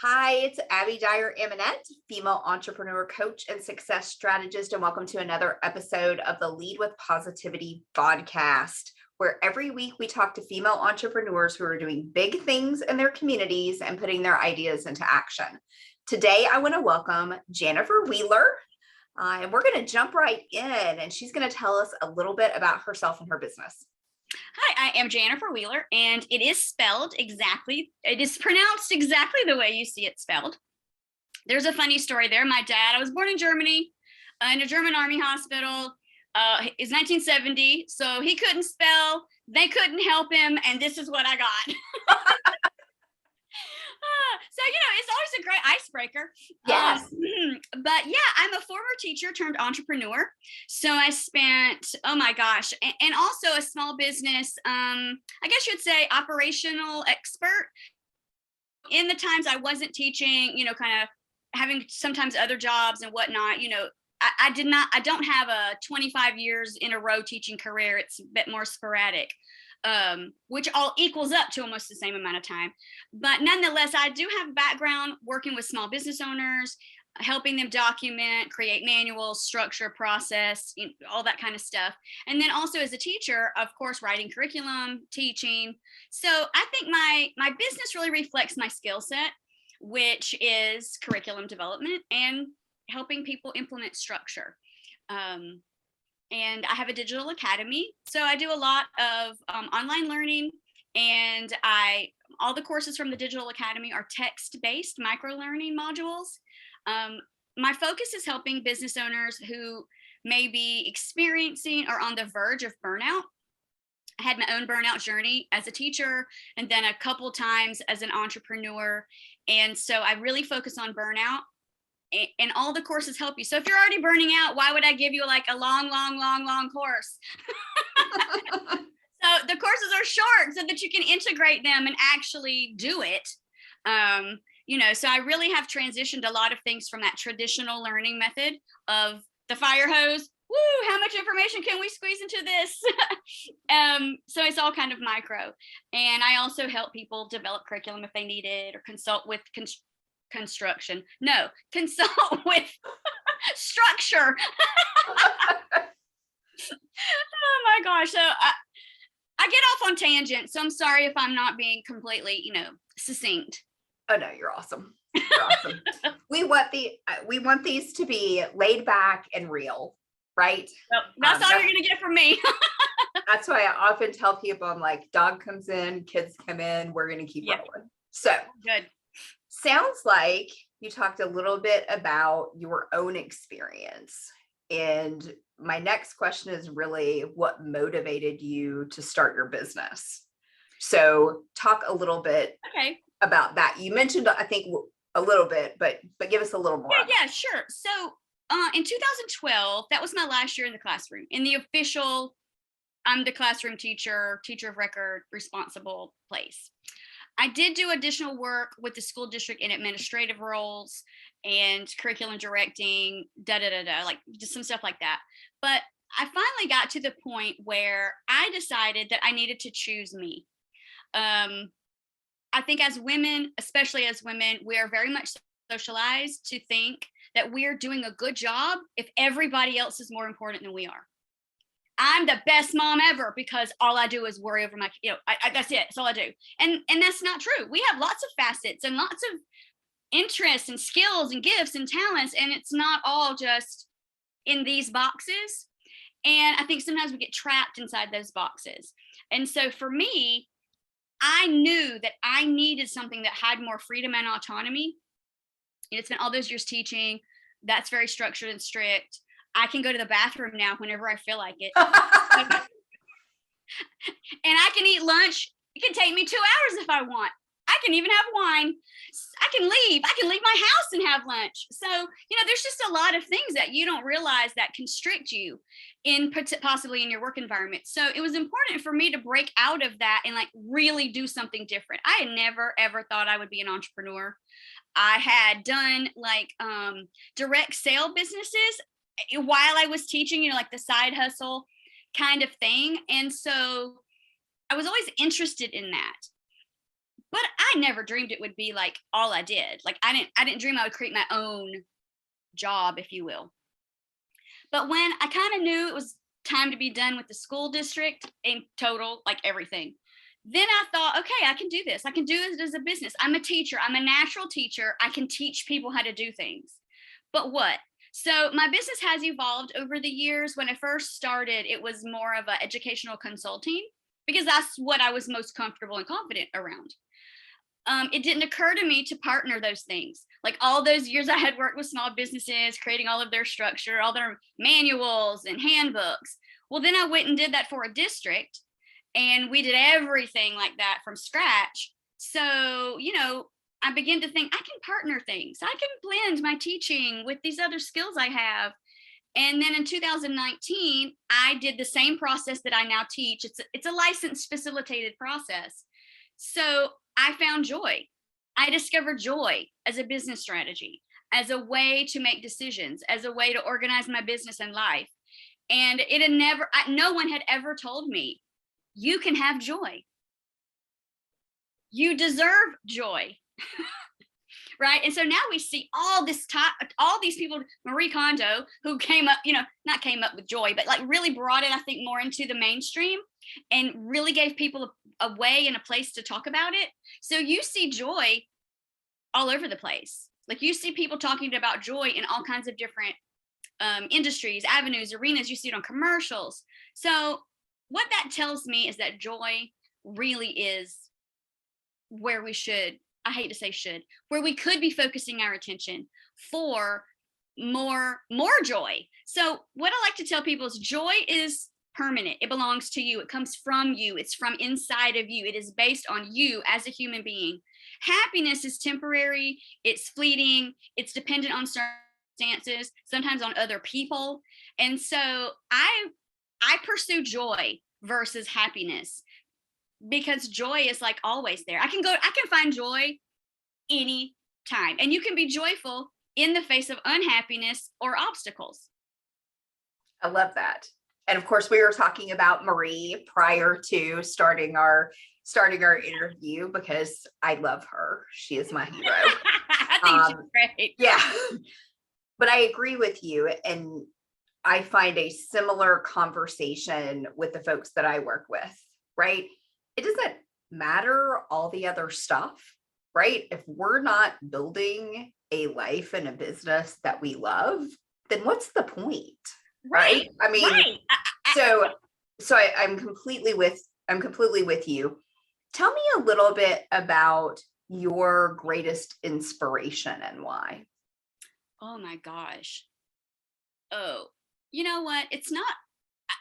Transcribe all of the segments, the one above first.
Hi, it's Abbey Dyer-Eminette, female entrepreneur coach and success strategist, and welcome to another episode of the Lead with Positivity Vodcast, where every week we talk to female entrepreneurs who are doing big things in their communities and putting their ideas into action. Today, I want to welcome Janifer Wheeler, and we're going to jump right in, and she's going to tell us a little bit about herself and her business. Hi, I am Janifer Wheeler, and it is pronounced exactly the way you see it spelled. There's a funny story there. My dad, I was born in Germany, in a German army hospital. It's 1970, so he couldn't spell, they couldn't help him, and this is what I got. So, it's always a great icebreaker. Yes. But yeah, I'm a former teacher turned entrepreneur. So I spent, oh my gosh, and also a small business, I guess you'd say operational expert. In the times I wasn't teaching, kind of having sometimes other jobs and whatnot, I don't have a 25 years in a row teaching career. It's a bit more sporadic. Which all equals up to almost the same amount of time. But nonetheless, I do have a background working with small business owners, helping them document, create manuals, structure, process, all that kind of stuff. And then also as a teacher, of course, writing curriculum, teaching. So I think my business really reflects my skill set, which is curriculum development and helping people implement structure. And I have a digital academy. So I do a lot of online learning, and all the courses from the digital academy are text-based micro-learning modules. My focus is helping business owners who may be experiencing or on the verge of burnout. I had my own burnout journey as a teacher, and then a couple times as an entrepreneur. And so I really focus on burnout. And all the courses help you. So if you're already burning out, why would I give you like a long course? So the courses are short so that you can integrate them and actually do it. So I really have transitioned a lot of things from that traditional learning method of the fire hose. Woo, how much information can we squeeze into this? So it's all kind of micro. And I also help people develop curriculum if they need it, or consult with consult with structure. Oh my gosh. So I get off on tangents, so I'm sorry if I'm not being completely, succinct. Oh no, you're awesome. You're awesome. We want these to be laid back and real, right? Well, that's all you're gonna get from me. That's why I often tell people, I'm like, dog comes in, kids come in, we're gonna keep rolling. So good. Sounds like you talked a little bit about your own experience. And my next question is really what motivated you to start your business? So talk a little bit about that. You mentioned, I think, a little bit, but give us a little more. Yeah, sure. So in 2012, that was my last year in the classroom. In the official, I'm the classroom teacher of record, responsible place. I did do additional work with the school district in administrative roles and curriculum directing, like just some stuff like that. But I finally got to the point where I decided that I needed to choose me. I think as women, especially as women, we are very much socialized to think that we're doing a good job if everybody else is more important than we are. I'm the best mom ever because all I do is worry over my, that's it. That's all I do. And that's not true. We have lots of facets and lots of interests and skills and gifts and talents. And it's not all just in these boxes. And I think sometimes we get trapped inside those boxes. And so for me, I knew that I needed something that had more freedom and autonomy. It's been all those years teaching. That's very structured and strict. I can go to the bathroom now whenever I feel like it. And I can eat lunch. It can take me 2 hours if I want. I can even have wine. I can leave my house and have lunch. So, there's just a lot of things that you don't realize that constrict you possibly in your work environment. So it was important for me to break out of that and really do something different. I had never, ever thought I would be an entrepreneur. I had done direct sale businesses while I was teaching, the side hustle kind of thing. And so I was always interested in that. But I I never dreamed it would be like all I did. Like I didn't dream I would create my own job, if you will. But when I kind of knew it was time to be done with the school district in total, like everything, then I thought, okay, I can do this. I can do this as a business. I'm a teacher. I'm a natural teacher. I can teach people how to do things. But what? So my business has evolved over the years. When I first started, it was more of an educational consulting because that's what I was most comfortable and confident around. It didn't occur to me to partner those things. Like all those years I had worked with small businesses, creating all of their structure, all their manuals and handbooks. Well, then I went and did that for a district, and we did everything like that from scratch. So, I began to think I can partner things. I can blend my teaching with these other skills I have. And then in 2019, I did the same process that I now teach. It's a licensed facilitated process. So I found joy. I discovered joy as a business strategy, as a way to make decisions, as a way to organize my business and life. And no one had ever told me, you can have joy. You deserve joy. Right. And so now we see all these people, Marie Kondo, who came up, not came up with joy, but like really brought it, I think, more into the mainstream and really gave people a way and a place to talk about it. So you see joy all over the place. Like you see people talking about joy in all kinds of different industries, avenues, arenas. You see it on commercials. So what that tells me is that joy really is where we should, I hate to say should, where we could be focusing our attention for more joy. So what I like to tell people is joy is permanent. It belongs to you. It comes from you. It's from inside of you. It is based on you as a human being. Happiness is temporary. It's fleeting. It's dependent on circumstances, sometimes on other people. And so I pursue joy versus happiness, because joy is like always there. I can find joy any time. And you can be joyful in the face of unhappiness or obstacles. I love that. And of course, we were talking about Marie prior to starting our interview because I love her. She is my hero. I think she's great. Yeah. But I agree with you. And I find a similar conversation with the folks that I work with, right? It doesn't matter all the other stuff, right? If we're not building a life and a business that we love, then what's the point? Right? I mean, right. So I'm completely with you. Tell me a little bit about your greatest inspiration and why. Oh my gosh. Oh, you know what?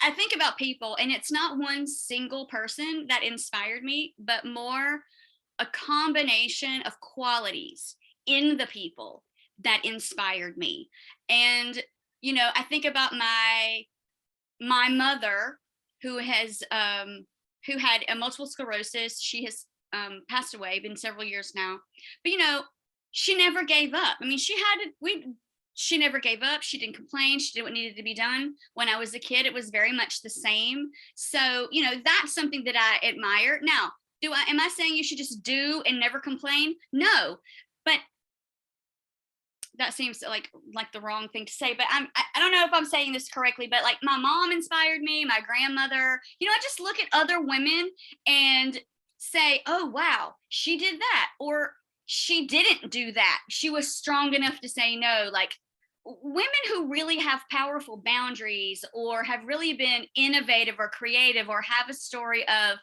I think about people, and it's not one single person that inspired me, but more a combination of qualities in the people that inspired me. And, I think about my mother who had a multiple sclerosis. She has passed away, been several years now, but she never gave up. I mean, she never gave up. She didn't complain. She did what needed to be done. When I was a kid, it was very much the same. So, that's something that I admire. Now, am I saying you should just do and never complain? No, but that seems like the wrong thing to say, but I don't know if I'm saying this correctly, but like my mom inspired me, my grandmother, I just look at other women and say, oh, wow, she did that, or she didn't do that. She was strong enough to say no. Like women who really have powerful boundaries or have really been innovative or creative or have a story of,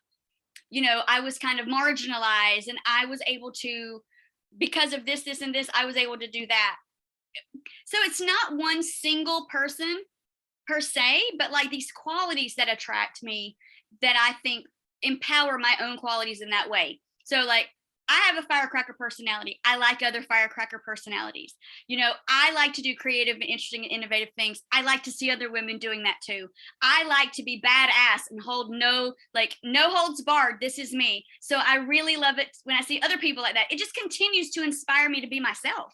I was kind of marginalized and I was able to, because of this, and this, I was able to do that. So it's not one single person per se, but like these qualities that attract me that I think empower my own qualities in that way. So like I have a firecracker personality. I like other firecracker personalities. I like to do creative and interesting and innovative things. I like to see other women doing that too. I like to be badass and hold no holds barred. This is me. So I really love it when I see other people like that. It just continues to inspire me to be myself.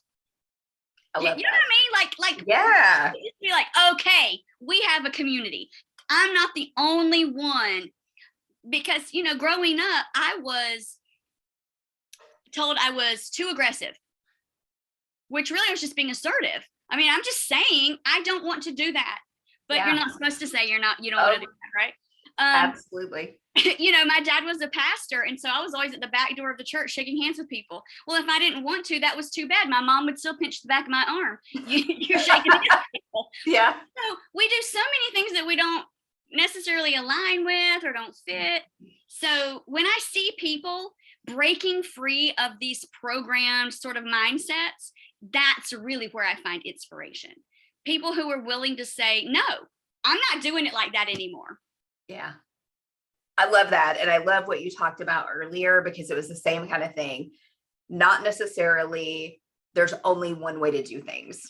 I love you know that. What I mean? Yeah. Be like, okay, we have a community. I'm not the only one, because, growing up, I was told I was too aggressive, which really was just being assertive. I mean, I'm just saying I don't want to do that, but you're not supposed to say you don't want to do that, right? Absolutely. My dad was a pastor, and so I was always at the back door of the church shaking hands with people. Well, if I didn't want to, that was too bad. My mom would still pinch the back of my arm. You're shaking hands with people. Yeah. So we do so many things that we don't necessarily align with or don't fit. So when I see people breaking free of these programmed sort of mindsets, that's really where I find inspiration. People who are willing to say, no, I'm not doing it like that anymore. Yeah. I love that. And I love what you talked about earlier, because it was the same kind of thing. Not necessarily there's only one way to do things,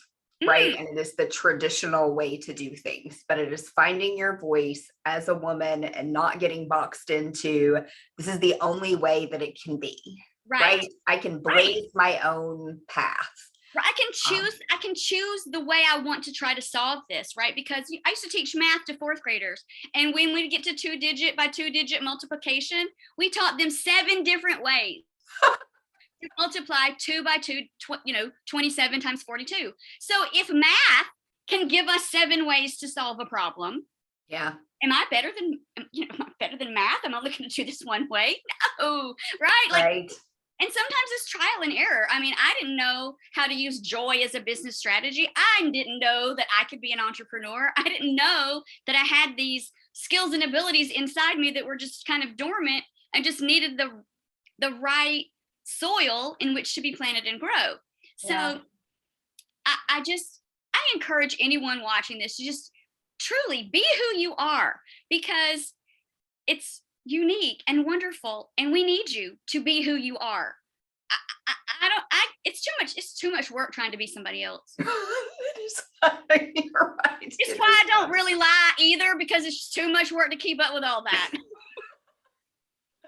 right? And it is the traditional way to do things, but it is finding your voice as a woman and not getting boxed into, this is the only way that it can be, right? I can blaze my own path. I can choose the way I want to try to solve this, right? Because I used to teach math to fourth graders. And when we get to 2-digit by 2-digit multiplication, we taught them 7 different ways to multiply 2 by 2, 27 times 42. So if math can give us 7 ways to solve a problem, am I better than math? Am I looking to do this one way? No, right? Right. And sometimes it's trial and error. I mean, I didn't know how to use joy as a business strategy. I didn't know that I could be an entrepreneur. I didn't know that I had these skills and abilities inside me that were just kind of dormant and just needed the right soil in which to be planted and grow. So I encourage anyone watching this to just truly be who you are, because it's unique and wonderful, and we need you to be who you are. It's too much work trying to be somebody else. You're right. It's why I don't really lie either, because it's just too much work to keep up with all that.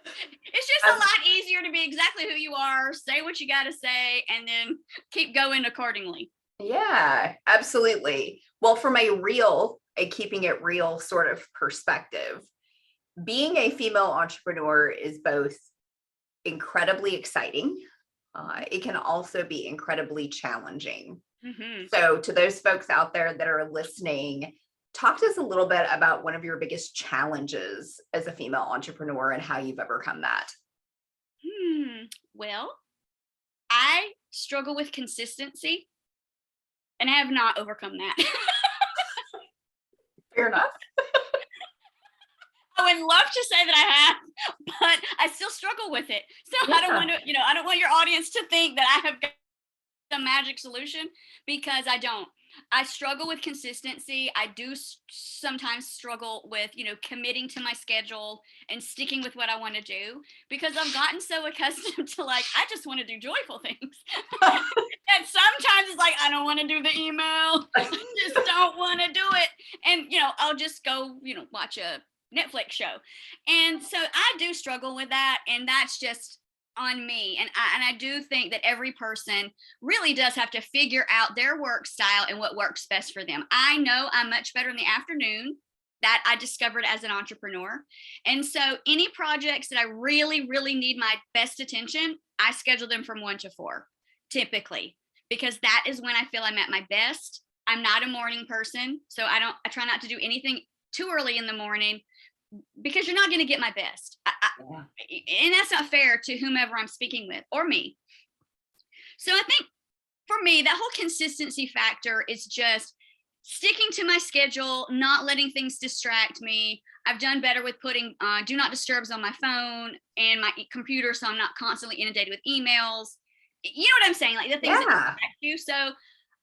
It's just a lot easier to be exactly who you are, say what you got to say, and then keep going accordingly. Yeah, absolutely. Well, from a keeping it real sort of perspective, being a female entrepreneur is both incredibly exciting. It can also be incredibly challenging. So to those folks out there that are listening, talk to us a little bit about one of your biggest challenges as a female entrepreneur and how you've overcome that. Well, I struggle with consistency, and I have not overcome that. Fair enough. I would love to say that I have, but I still struggle with it. So I don't want your audience to think that I have got a magic solution, because I don't. I struggle with consistency. I do sometimes struggle with, committing to my schedule and sticking with what I want to do, because I've gotten so accustomed to I just want to do joyful things. And sometimes it's I don't want to do the email. I just don't want to do it. And, I'll just go, watch a Netflix show. And so I do struggle with that, and that's just on me. And I do think that every person really does have to figure out their work style and what works best for them. I know I'm much better in the afternoon. That I discovered as an entrepreneur. And so any projects that I really, really need my best attention, I schedule them from 1 to 4, typically, because that is when I feel I'm at my best. I'm not a morning person, so I try not to do anything too early in the morning, because you're not going to get my best. And that's not fair to whomever I'm speaking with or me. So I think for me, that whole consistency factor is just sticking to my schedule, not letting things distract me. I've done better with putting do not disturbs on my phone and my computer, so I'm not constantly inundated with emails. You know what I'm saying? The things that distract you. So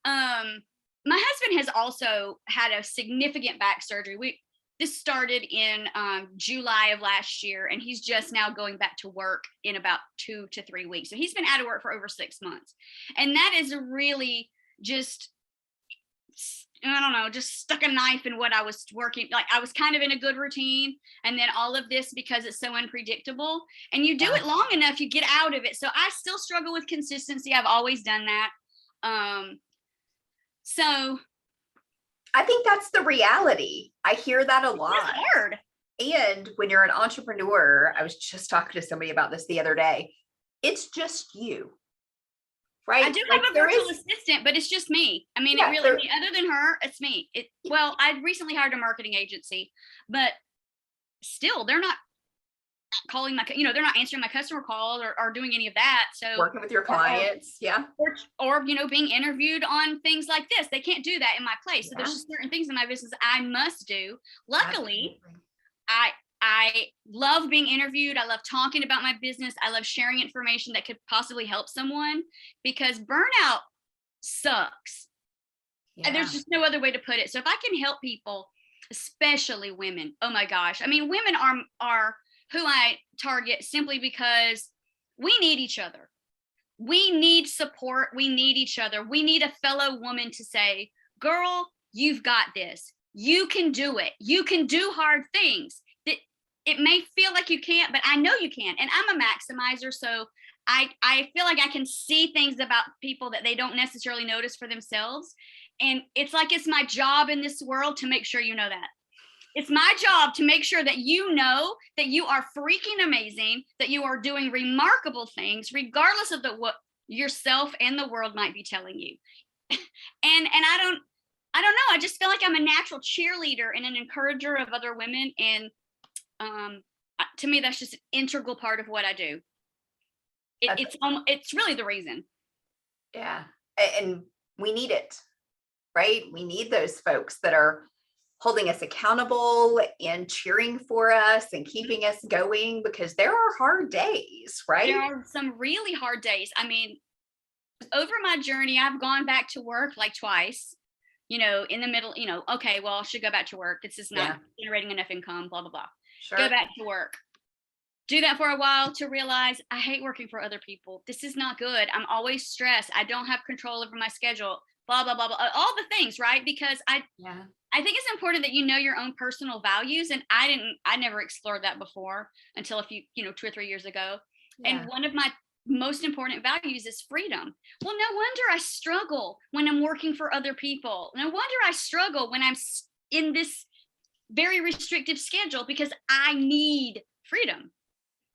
my husband has also had a significant back surgery. This started in July of last year, and he's just now going back to work in about 2 to 3 weeks. So he's been out of work for over 6 months. And that is really just, I don't know, just stuck a knife in what I was working. I was kind of in a good routine, and then all of this, because it's so unpredictable, and you do it long enough, you get out of it. So I still struggle with consistency. I've always done that. So I think that's the reality. I hear that a lot. It's hard. And when you're an entrepreneur, I was just talking to somebody about this the other day. it's just you, I right? do Like have a there virtual is, assistant, but it's just me. I mean, it yeah, really, there, other than her, it's me. Well, I recently hired a marketing agency, but still, they're not calling they're not answering my customer calls or doing any of that. So, working with your or, or, clients. Yeah. being interviewed on things like this. They can't do that in my place. So Yeah. there's just certain things in my business I must do. Luckily, Absolutely. I love being interviewed. I love talking about my business. I love sharing information that could possibly help someone, because burnout sucks. Yeah. There's just no other way to put it. So if I can help people, especially women, oh my gosh. I mean, women are who I target simply because we need each other. We need support. We need each other. We need a fellow woman to say, girl, you've got this. You can do it. You can do hard things. It may feel like you can't, but I know you can. And I'm a maximizer. So I feel like I can see things about people that they don't necessarily notice for themselves. And it's like, it's my job in this world to make sure you know that. It's my job to make sure that you know that you are freaking amazing, that you are doing remarkable things, regardless of what yourself and the world might be telling you. and I don't know. I just feel like I'm a natural cheerleader and an encourager of other women. And to me, that's just an integral part of what I do. It's really the reason. Yeah. And we need it, right? We need those folks that are holding us accountable and cheering for us and keeping us going, because there are hard days, right? There are some really hard days. I mean, over my journey, I've gone back to work like twice, in the middle, okay, well, I should go back to work. This is not generating enough income, blah, blah, blah. Sure. Go back to work. Do that for a while to realize I hate working for other people. This is not good. I'm always stressed. I don't have control over my schedule, blah, blah, blah, blah. All the things, right? Because I think it's important that you know your own personal values. And I never explored that before until a few, 2 or 3 years ago. Yeah. And one of my most important values is freedom. Well, no wonder I struggle when I'm working for other people. No wonder I struggle when I'm in this very restrictive schedule, because I need freedom.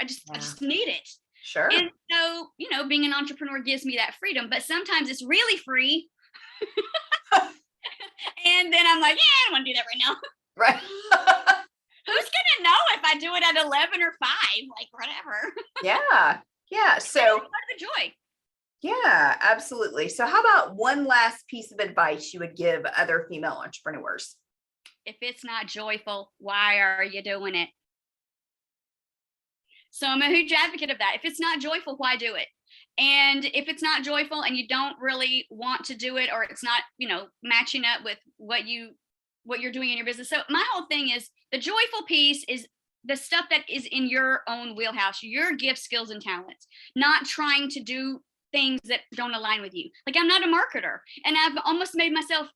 I just need it. Sure. And so, being an entrepreneur gives me that freedom, but sometimes it's really free. And then I'm like, I don't want to do that right now. Right. Who's going to know if I do it at 11 or 5, like whatever. Yeah. Yeah. So part of the joy. Yeah, absolutely. So how about one last piece of advice you would give other female entrepreneurs? If it's not joyful, why are you doing it? So I'm a huge advocate of that. If it's not joyful, why do it? And if it's not joyful and you don't really want to do it, or it's not, matching up with what you're doing in your business. So my whole thing is, the joyful piece is the stuff that is in your own wheelhouse, your gifts, skills, and talents, not trying to do things that don't align with you. Like, I'm not a marketer, and I've almost made myself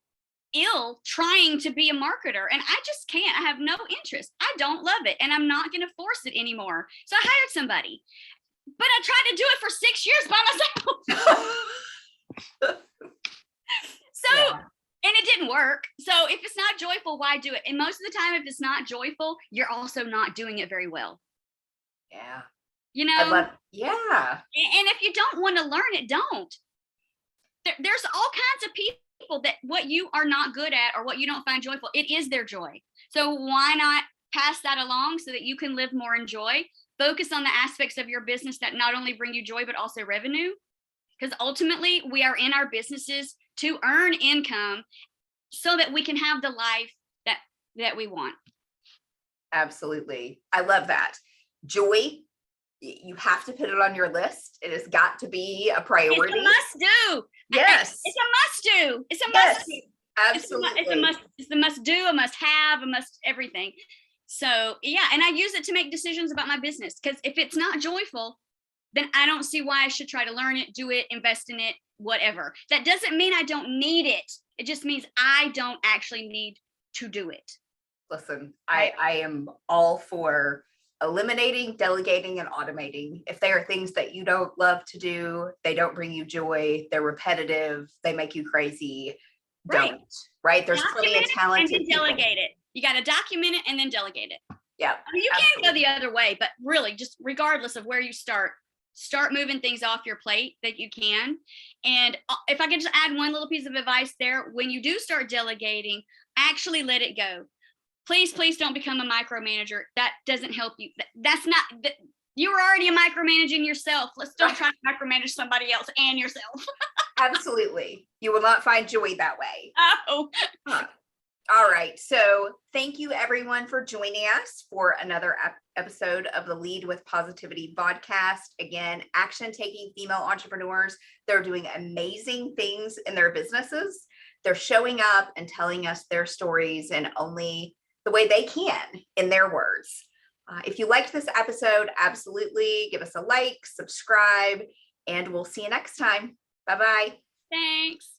ill trying to be a marketer, and I just can't. I have no interest. I don't love it, and I'm not going to force it anymore. So I hired somebody, but I tried to do it for 6 years by myself. And it didn't work. So if it's not joyful, why do it? And most of the time, if it's not joyful, you're also not doing it very well. Yeah. And yeah. And if you don't want to learn it, don't. There's all kinds of people that what you are not good at or what you don't find joyful, it is their joy. So why not pass that along so that you can live more in joy? Focus on the aspects of your business that not only bring you joy, but also revenue. Because ultimately, we are in our businesses to earn income so that we can have the life that we want. Absolutely. I love that. Joy, you have to put it on your list. It has got to be a priority. It's a must do. Yes. It's a must do. It's a must do. Absolutely. It's a must do, a must have, a must everything. So yeah, and I use it to make decisions about my business, because if it's not joyful, then I don't see why I should try to learn it, do it, invest in it, whatever. That doesn't mean I don't need it. It just means I don't actually need to do it. Listen, I am all for eliminating, delegating, and automating. If there are things that you don't love to do, they don't bring you joy, they're repetitive, they make you crazy, don't. Right? There's plenty of talented people. And then delegate it. You got to document it and then delegate it. Yeah. I mean, you can't go the other way, but really, just regardless of where you start, start moving things off your plate that you can. And if I could just add one little piece of advice there, when you do start delegating, actually let it go. Please don't become a micromanager. That doesn't help you. That's not, you were already a micromanaging yourself. Let's don't try to micromanage somebody else and yourself. Absolutely. You will not find joy that way. Oh. All right. So thank you everyone for joining us for another episode of the Lead with Positivity Vodcast. Again, action-taking female entrepreneurs. They're doing amazing things in their businesses. They're showing up and telling us their stories in only the way they can, in their words. If you liked this episode, absolutely give us a like, subscribe, and we'll see you next time. Bye-bye. Thanks.